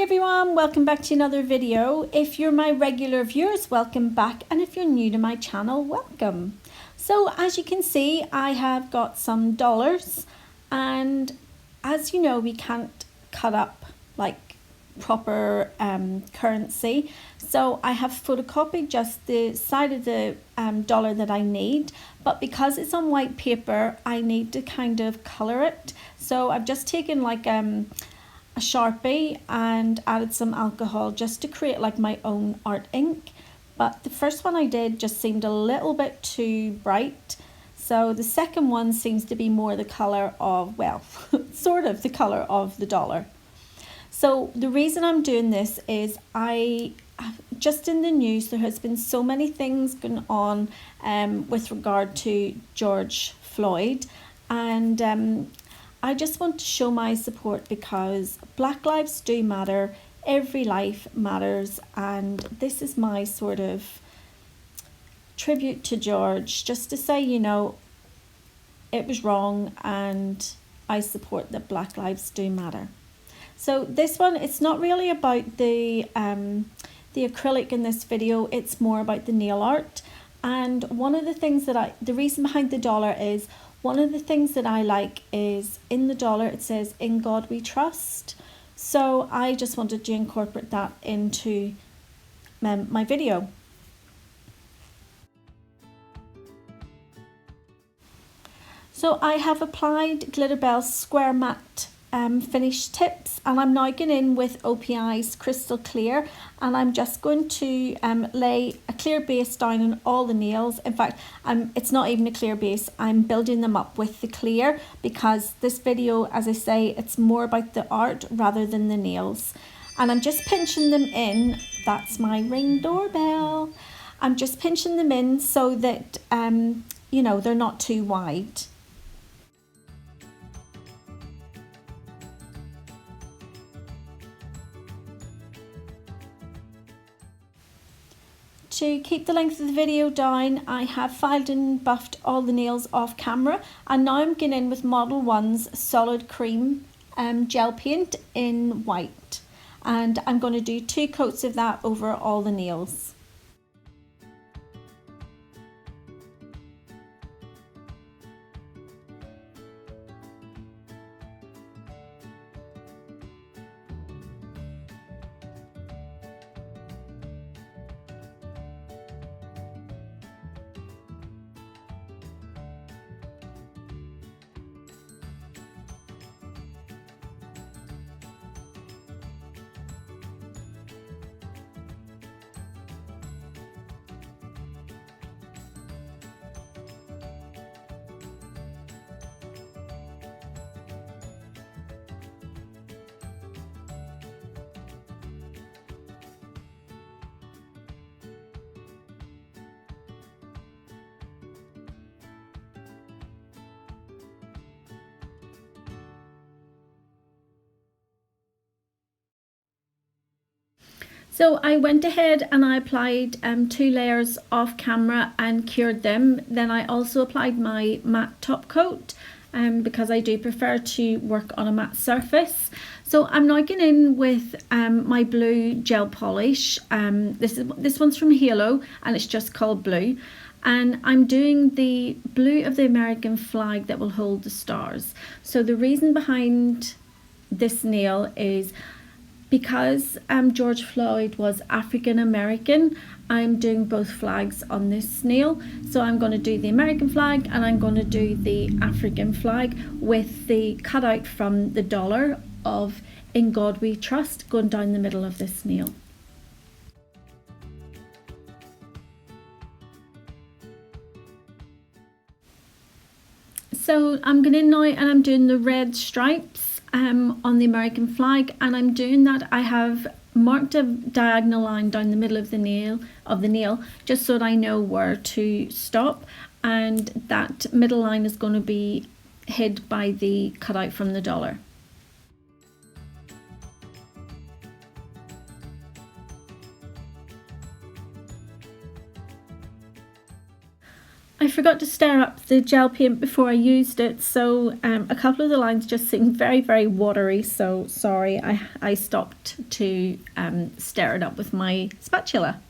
everyone, welcome back to another video. If you're my regular viewers, welcome back, and if you're new to my channel, welcome. So as you can see, I have got some dollars, and as you know, we can't cut up like proper currency, so I have photocopied just the side of the dollar that I need, but because it's on white paper I need to kind of color it. So I've just taken like a Sharpie and added some alcohol just to create like my own art ink, but the first one I did just seemed a little bit too bright, so the second one seems to be more the color of, well, sort of the color of the dollar. So the reason I'm doing this is just in the news there has been so many things going on with regard to George Floyd, and I just want to show my support because Black lives do matter, every life matters, and this is my sort of tribute to George, just to say, you know, it was wrong and I support that Black lives do matter. So this one, it's not really about the acrylic in this video, it's more about the nail art. And one of the things that the reason behind the dollar is, one of the things that I like is in the dollar it says, "In God we trust." So I just wanted to incorporate that into my video. So I have applied Glitterbell's Square Matte finish tips, and I'm now going in with OPI's Crystal Clear, and I'm just going to lay a clear base down on all the nails. In fact, it's not even a clear base, I'm building them up with the clear, because this video, as I say, it's more about the art rather than the nails. And I'm just pinching them in. That's my Ring doorbell. I'm just pinching them in so that you know, they're not too wide. To keep the length of the video down, I have filed and buffed all the nails off camera, and now I'm going in with Model 1's Solid Cream gel paint in white, and I'm going to do 2 coats of that over all the nails. So I went ahead and I applied 2 layers off camera and cured them. Then I also applied my matte top coat because I do prefer to work on a matte surface. So I'm now going in with my blue gel polish. This one's from Halo and it's just called Blue. And I'm doing the blue of the American flag that will hold the stars. So the reason behind this nail is because George Floyd was African American, I'm doing both flags on this nail. So I'm going to do the American flag and I'm going to do the African flag with the cutout from the dollar of "In God We Trust" going down the middle of this nail. So I'm going in now and I'm doing the red stripes on the American flag, and I'm doing that. I have marked a diagonal line down the middle of the nail just so that I know where to stop, and that middle line is going to be hid by the cutout from the dollar. I forgot to stir up the gel paint before I used it, so a couple of the lines just seemed very, very watery, so sorry, I stopped to stir it up with my spatula.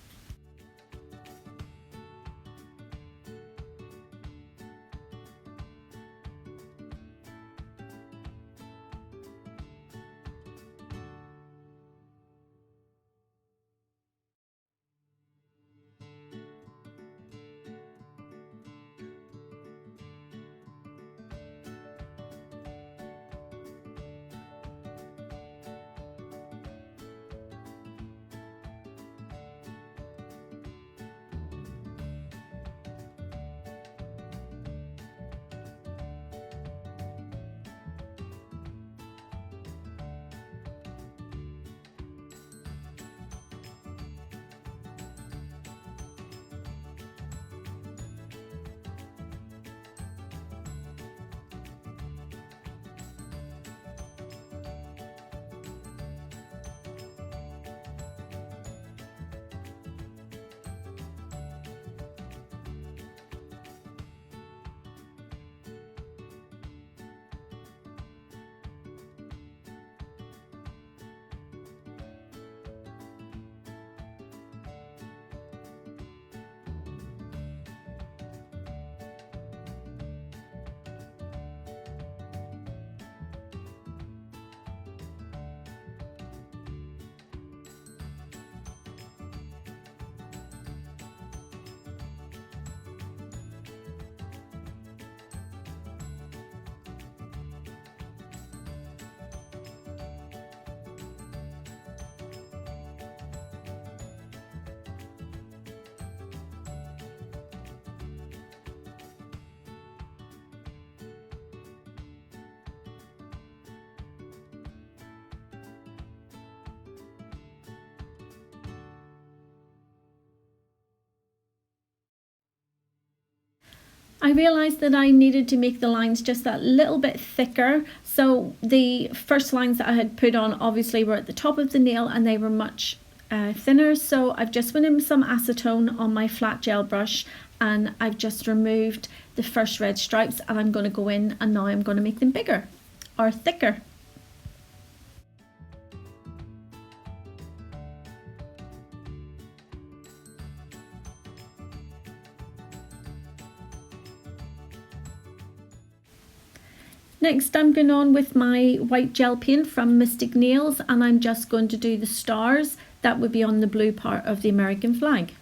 I realised that I needed to make the lines just that little bit thicker. So the first lines that I had put on obviously were at the top of the nail and they were much thinner. So I've just went in with some acetone on my flat gel brush and I've just removed the first red stripes, and I'm going to go in and now I'm going to make them bigger or thicker. Next, I'm going on with my white gel paint from Mystic Nails, and I'm just going to do the stars that would be on the blue part of the American flag.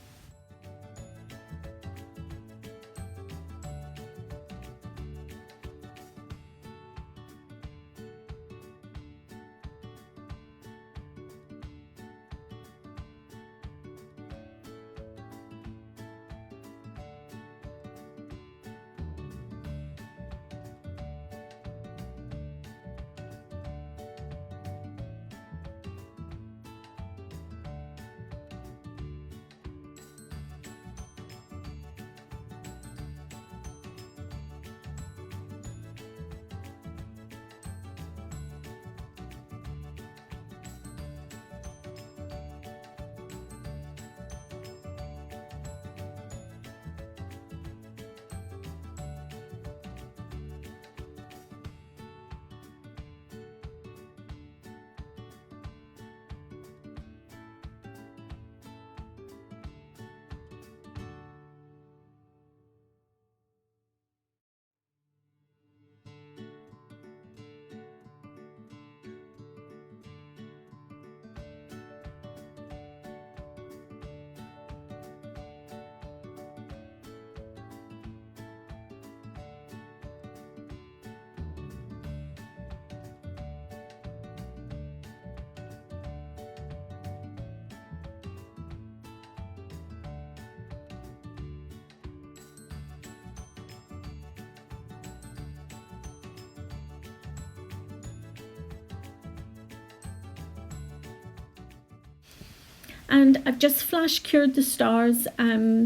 And I've just flash cured the stars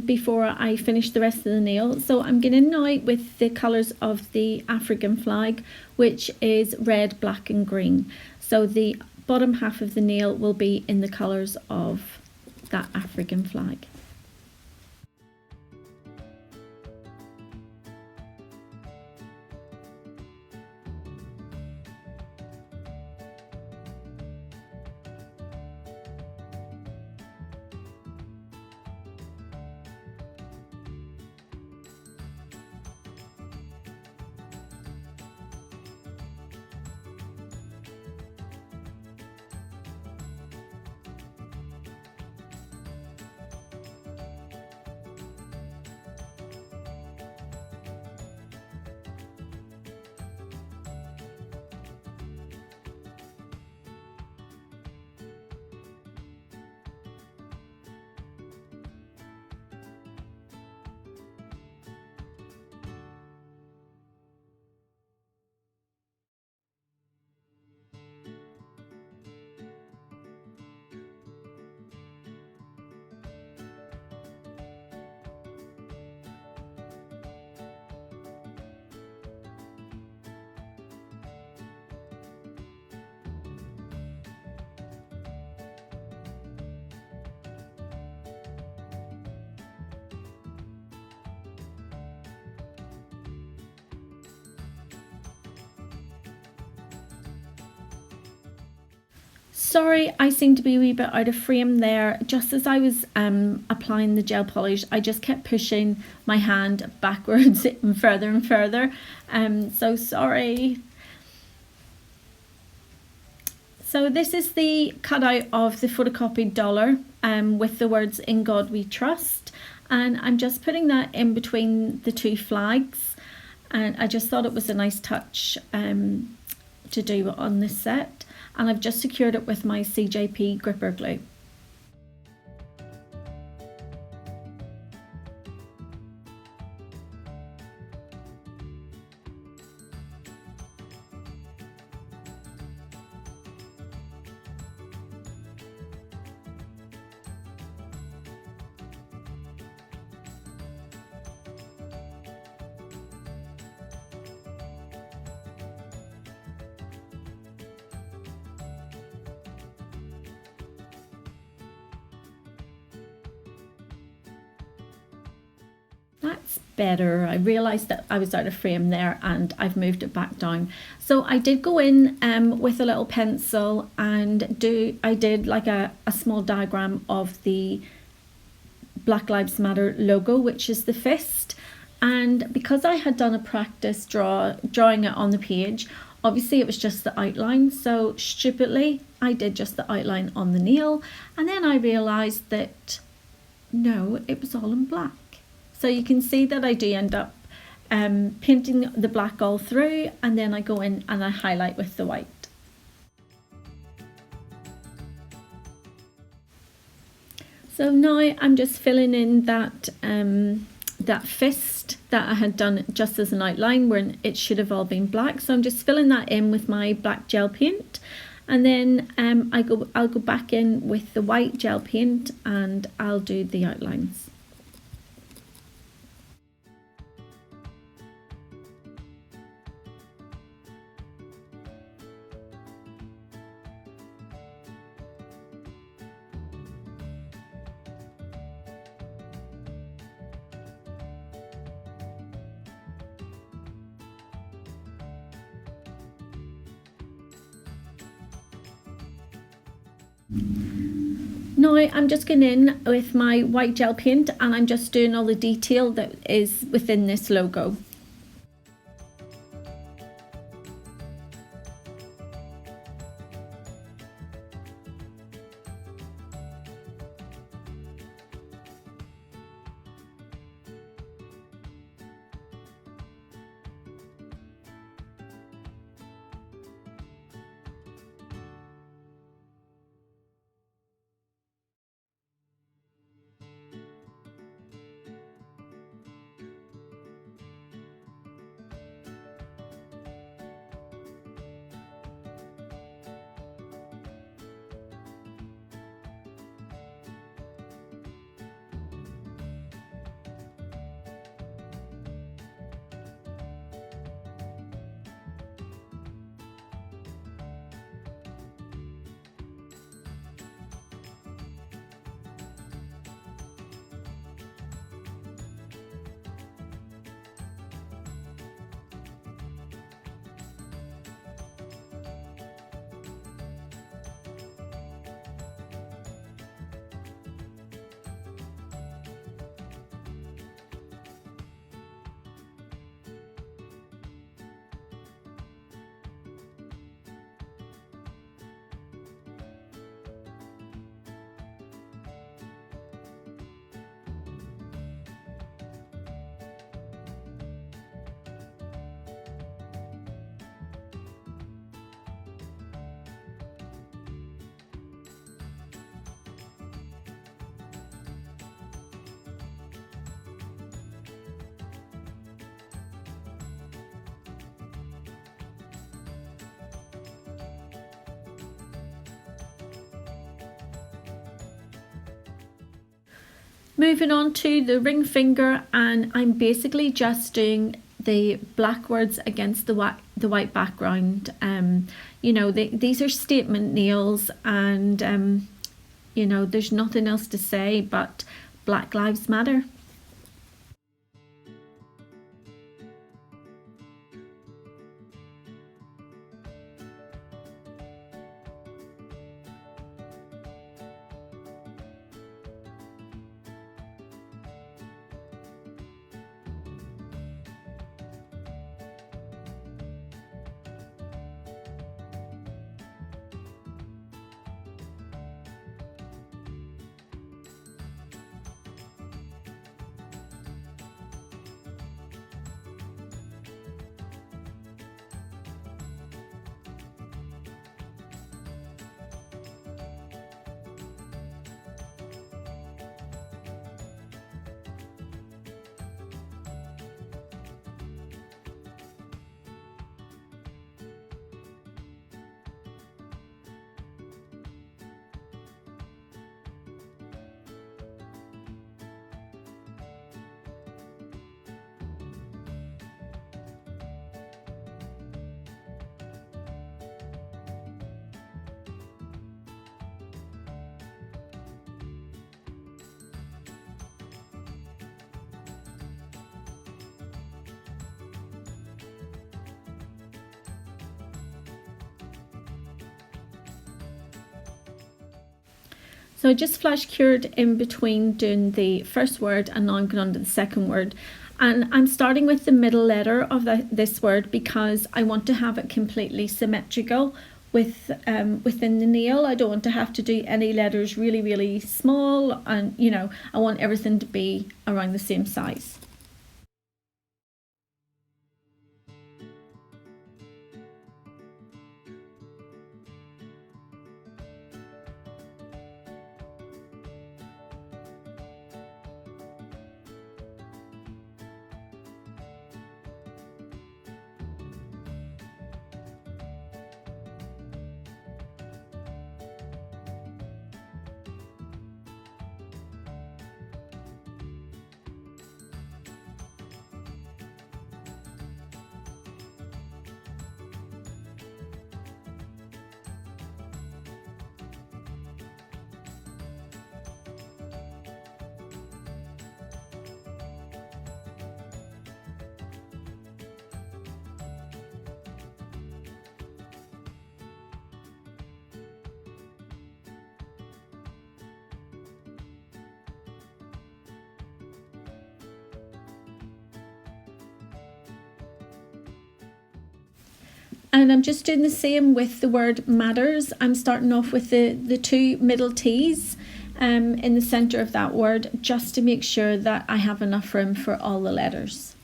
before I finish the rest of the nail. So I'm going in now with the colours of the African flag, which is red, black and green. So the bottom half of the nail will be in the colours of that African flag. Sorry, I seem to be a wee bit out of frame there. Just as I was applying the gel polish, I just kept pushing my hand backwards and further. So sorry. So this is the cutout of the photocopied dollar with the words "In God We Trust," and I'm just putting that in between the two flags, and I just thought it was a nice touch to do on this set, and I've just secured it with my CJP gripper glue. That's better. I realised that I was out of frame there and I've moved it back down. So I did go in with a little pencil and I did like a small diagram of the Black Lives Matter logo, which is the fist. And because I had done a practice drawing it on the page, obviously it was just the outline. So stupidly, I did just the outline on the nail. And then I realised that no, it was all in black. So you can see that I do end up painting the black all through, and then I go in and I highlight with the white. So now I'm just filling in that fist that I had done just as an outline where it should have all been black. So I'm just filling that in with my black gel paint, and then I'll go back in with the white gel paint and I'll do the outlines. Now I'm just going in with my white gel paint and I'm just doing all the detail that is within this logo. Moving on to the ring finger, and I'm basically just doing the black words against the white background. You know, these are statement nails, and you know, there's nothing else to say but Black Lives Matter. So I just flash cured in between doing the first word, and now I'm going on to the second word. And I'm starting with the middle letter of this word because I want to have it completely symmetrical within the nail. I don't want to have to do any letters really, really small, and I want everything to be around the same size. And I'm just doing the same with the word matters. I'm starting off with the two middle T's in the center of that word, just to make sure that I have enough room for all the letters.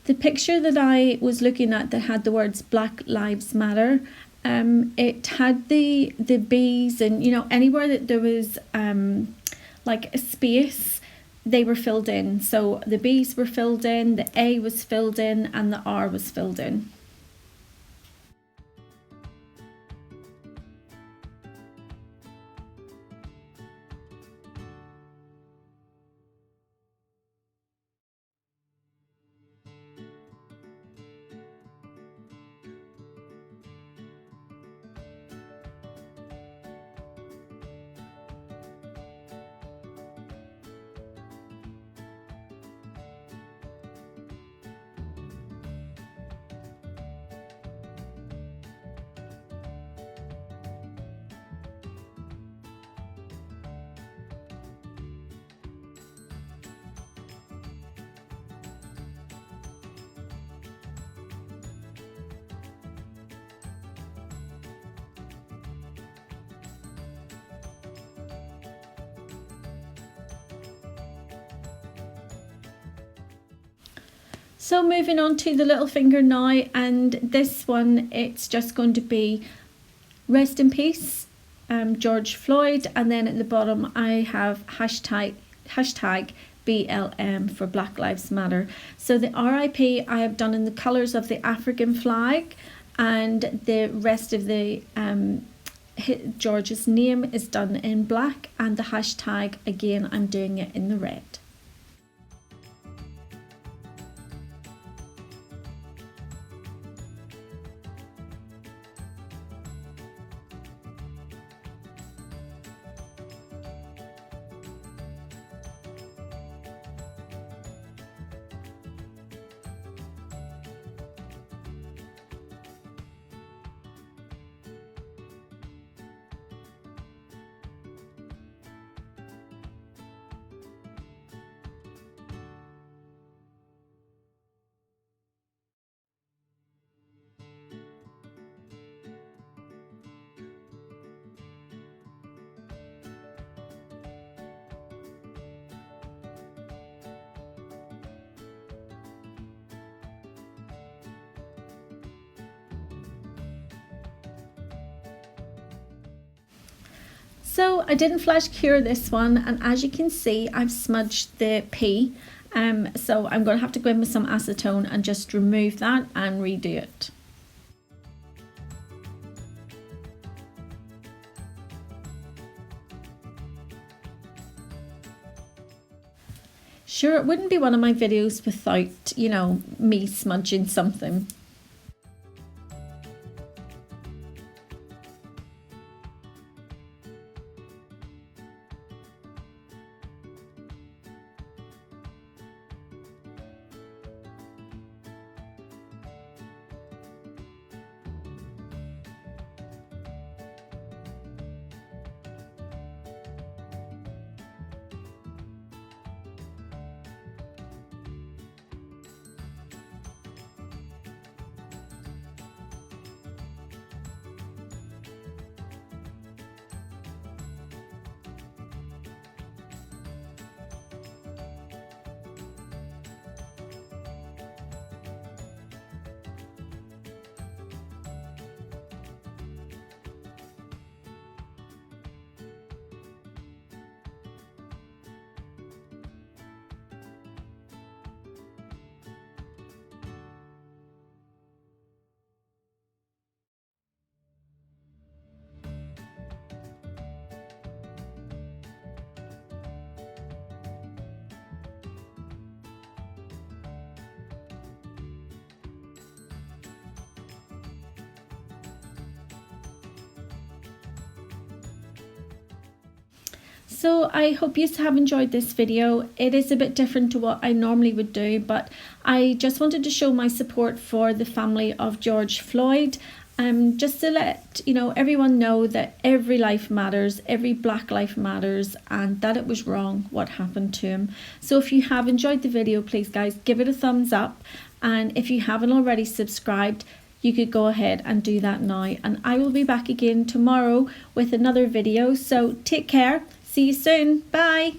The picture that I was looking at that had the words Black Lives Matter, it had the B's, and anywhere that there was like a space, they were filled in. So the B's were filled in, the A was filled in, and the R was filled in. So moving on to the little finger now, and this one, it's just going to be rest in peace, George Floyd, and then at the bottom I have hashtag BLM for Black Lives Matter. So the RIP I have done in the colours of the African flag, and the rest of the George's name is done in black, and the hashtag, again, I'm doing it in the red. So I didn't flash cure this one, and as you can see, I've smudged the P. So I'm going to have to go in with some acetone and just remove that and redo it. Sure, it wouldn't be one of my videos without, me smudging something. So I hope you have enjoyed this video. It is a bit different to what I normally would do, but I just wanted to show my support for the family of George Floyd. Just to let everyone know that every life matters, every black life matters, and that it was wrong what happened to him. So if you have enjoyed the video, please guys, give it a thumbs up, and if you haven't already subscribed, you could go ahead and do that now, and I will be back again tomorrow with another video. So take care, see you soon, bye.